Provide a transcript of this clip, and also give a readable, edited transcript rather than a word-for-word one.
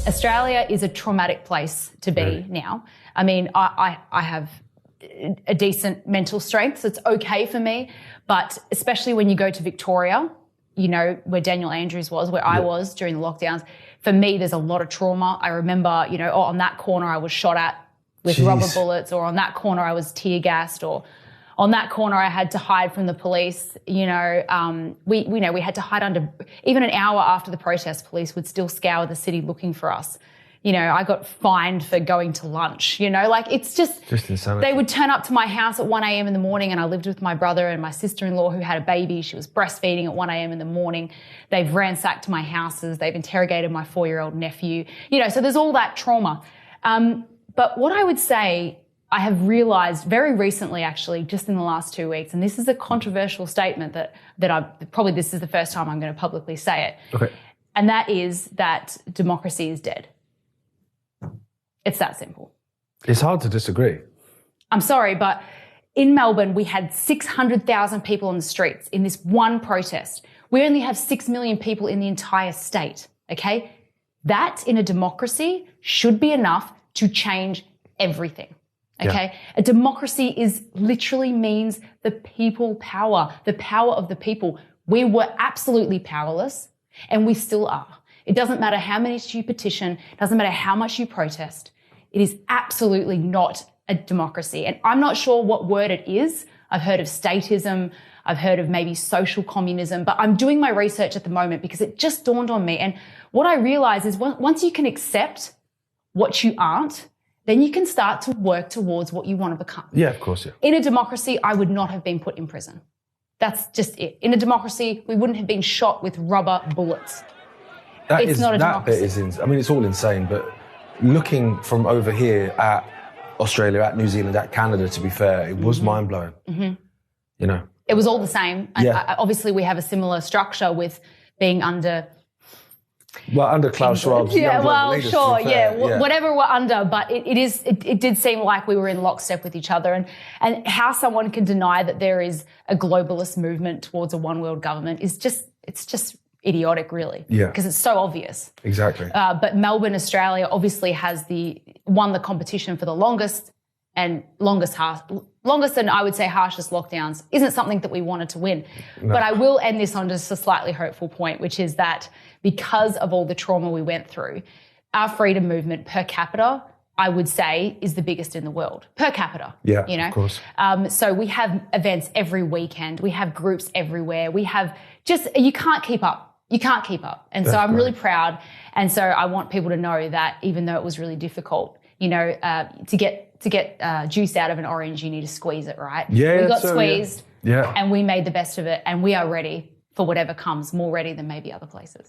Australia is a traumatic place to be now. I mean, I have a decent mental strength, so it's okay for me. But especially when you go to Victoria, you know, where Daniel Andrews was, where I was during the lockdowns, for me, there's a lot of trauma. I remember, you know, on that corner I was shot at with rubber bullets, or on that corner I was tear gassed, or on that corner I had to hide from the police. You know, we had to hide under, even an hour after the protest, police would still scour the city looking for us. You know, I got fined for going to lunch, you know, like it's just insanity. They would turn up to my house at 1 a.m. in the morning, and I lived with my brother and my sister-in-law who had a baby. She was breastfeeding at 1 a.m. in the morning. They've ransacked my houses. They've interrogated my 4-year-old nephew. You know, so there's all that trauma. But what I would say, I have realised very recently, actually, just in the last 2 weeks, and this is a controversial statement that probably this is the first time I'm going to publicly say it. Okay. And that is that democracy is dead. It's that simple. It's hard to disagree. I'm sorry, but in Melbourne, we had 600,000 people on the streets in this one protest. We only have 6 million people in the entire state, okay? That, in a democracy, should be enough to change everything, okay? Yeah. A democracy literally means the people power, the power of the people. We were absolutely powerless, and we still are. It doesn't matter how many you petition, it doesn't matter how much you protest. It is absolutely not a democracy. And I'm not sure what word it is. I've heard of statism. I've heard of maybe social communism, but I'm doing my research at the moment because it just dawned on me. And what I realize is once you can accept what you aren't, then you can start to work towards what you want to become. Yeah, of course, yeah. In a democracy, I would not have been put in prison. That's just it. In a democracy, we wouldn't have been shot with rubber bullets. It's not a democracy. That bit is, I mean, it's all insane, but looking from over here at Australia, at New Zealand, at Canada, to be fair, it was mind-blowing. Mm-hmm. You know? It was all the same. Yeah. Obviously, we have a similar structure with being under... Well, under Klaus Schwab's... Yeah, well, sure, yeah. Whatever we're under, but it did seem like we were in lockstep with each other. And how someone can deny that there is a globalist movement towards a one-world government is just idiotic, really. Yeah. Because it's so obvious. Exactly. But Melbourne, Australia, obviously has won the competition for the longest and I would say harshest lockdowns. Isn't something that we wanted to win. No. But I will end this on just a slightly hopeful point, which is that because of all the trauma we went through, our freedom movement per capita, I would say, is the biggest in the world. Per capita. Yeah, you know? Of course. So we have events every weekend. We have groups everywhere. We have you can't keep up. You can't keep up. And so I'm really proud. And so I want people to know that even though it was really difficult, you know, to get juice out of an orange, you need to squeeze it, right? Yeah. We got squeezed and we made the best of it, and we are ready for whatever comes, more ready than maybe other places.